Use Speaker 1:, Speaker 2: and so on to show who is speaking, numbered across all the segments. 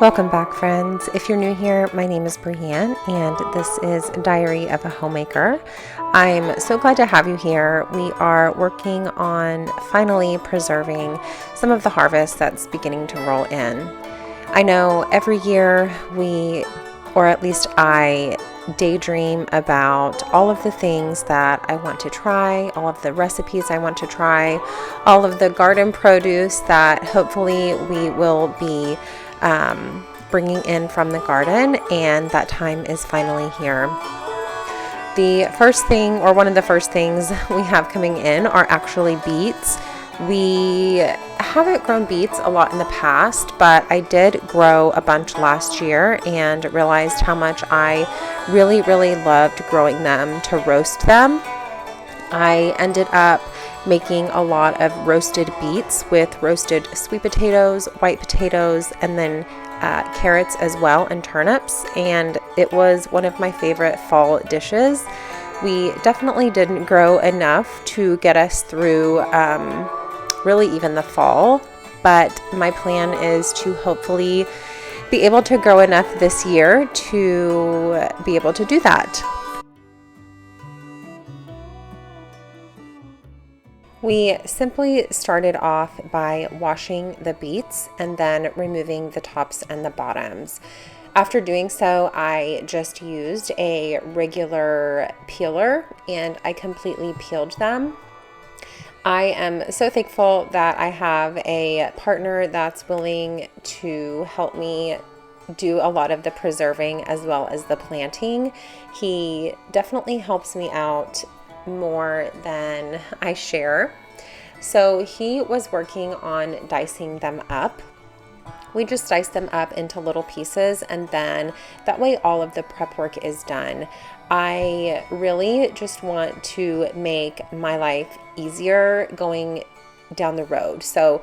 Speaker 1: Welcome back, friends. If you're new here, my name is Brianne, and this is Diary of a Homemaker. I'm so glad to have you here. We are working on finally preserving some of the harvest that's beginning to roll in. I know every year we, or at least I, daydream about all of the things that I want to try, all of the recipes I want to try, all of the garden produce that hopefully we will be bringing in from the garden, and that time is finally here. The first thing, or one of the first things we have coming in, are actually beets. We haven't grown beets a lot in the past, but I did grow a bunch last year and realized how much I really loved growing them to roast them. I ended up making a lot of roasted beets with roasted sweet potatoes, white potatoes, and then carrots as well, and turnips, and it was one of my favorite fall dishes. We definitely didn't grow enough to get us through really even the fall, but my plan is to hopefully be able to grow enough this year to be able to do that. We simply started off by washing the beets and then removing the tops and the bottoms. After doing so, I just used a regular peeler and I completely peeled them. I am so thankful that I have a partner that's willing to help me do a lot of the preserving as well as the planting. He definitely helps me out more than I share. So he was working on dicing them up. We just dice them up into little pieces, and then that way all of the prep work is done. I really just want to make my life easier going down the road. So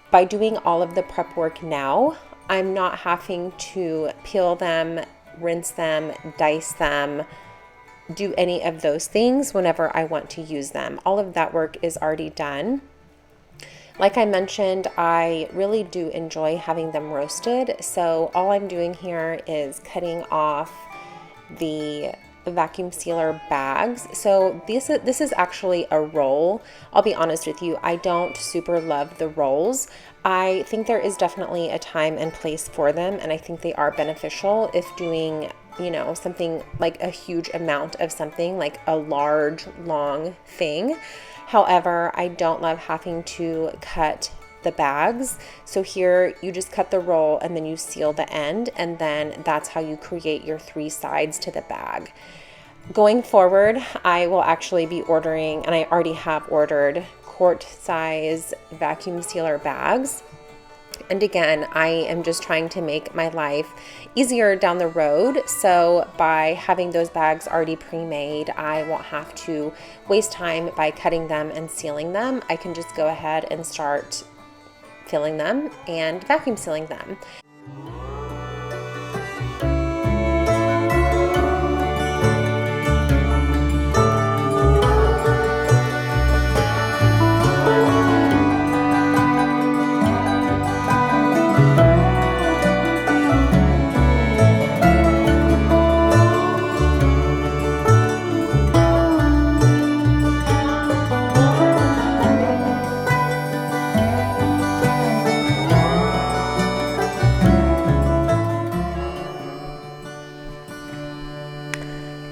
Speaker 1: by doing all of the prep work now, I'm not having to peel them, rinse them, dice them, do any of those things whenever I want to use them. All of that work is already done. Like I mentioned, I really do enjoy having them roasted. So all I'm doing here is cutting off the vacuum sealer bags. So this is actually a roll. I'll be honest with you, I don't super love the rolls. I think there is definitely a time and place for them, and I think they are beneficial if doing, something like a huge amount of something, like a large, long thing. However, I don't love having to cut the bags. So here you just cut the roll and then you seal the end, and then that's how you create your 3 sides to the bag. Going forward, I will actually be ordering, and I already have ordered, quart size vacuum sealer bags. And again, I am just trying to make my life easier down the road. So by having those bags already pre-made, I won't have to waste time by cutting them and sealing them. I can just go ahead and start filling them and vacuum sealing them.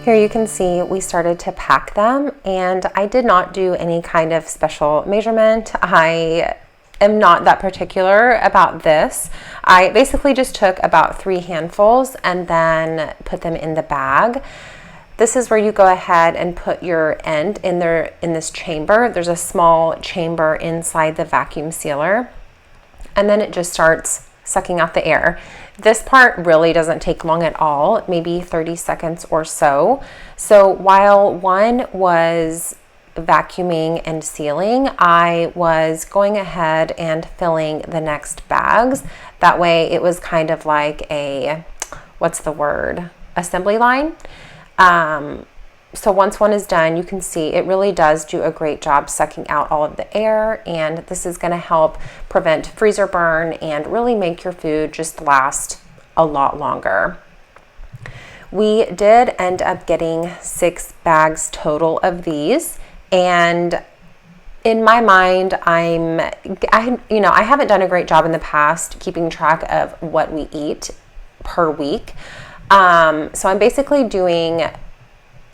Speaker 1: Here you can see we started to pack them, and I did not do any kind of special measurement. I am not that particular about this. I basically just took about 3 handfuls and then put them in the bag. This is where you go ahead and put your end in there in this chamber. There's a small chamber inside the vacuum sealer, and then it just starts sucking out the air. This part really doesn't take long at all, maybe 30 seconds or so. So while one was vacuuming and sealing, I was going ahead and filling the next bags. That way it was kind of like a, assembly line. So once one is done, you can see it really does do a great job sucking out all of the air, and this is going to help prevent freezer burn and really make your food just last a lot longer. We did end up getting 6 bags total of these, and in my mind, I haven't done a great job in the past keeping track of what we eat per week. So I'm basically doing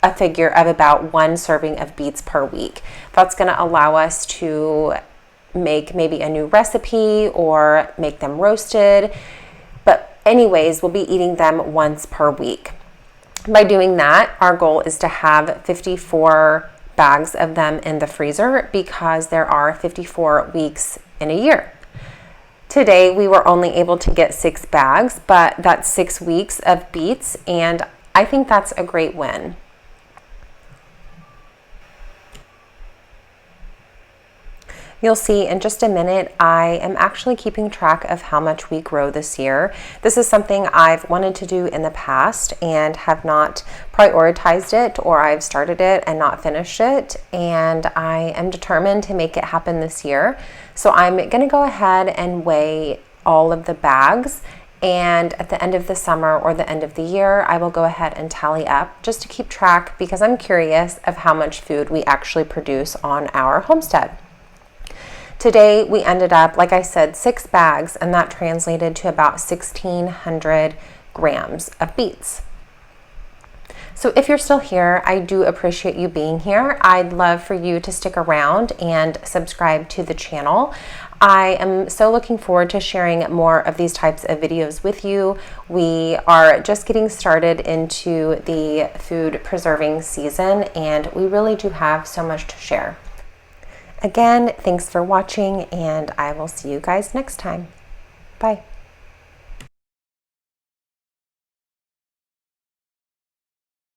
Speaker 1: a figure of about 1 serving of beets per week. That's going to allow us to make maybe a new recipe or make them roasted. But anyways, we'll be eating them once per week. By doing that, our goal is to have 54 bags of them in the freezer because there are 54 weeks in a year. Today, we were only able to get 6 bags, but that's 6 weeks of beets, and I think that's a great win. You'll see in just a minute, I am actually keeping track of how much we grow this year. This is something I've wanted to do in the past and have not prioritized it, or I've started it and not finished it, and I am determined to make it happen this year. So I'm gonna go ahead and weigh all of the bags, and at the end of the summer or the end of the year, I will go ahead and tally up just to keep track because I'm curious of how much food we actually produce on our homestead. Today, we ended up, like I said, 6 bags, and that translated to about 1,600 grams of beets. So if you're still here, I do appreciate you being here. I'd love for you to stick around and subscribe to the channel. I am so looking forward to sharing more of these types of videos with you. We are just getting started into the food preserving season, and we really do have so much to share. Again, thanks for watching, and I will see you guys next time. Bye.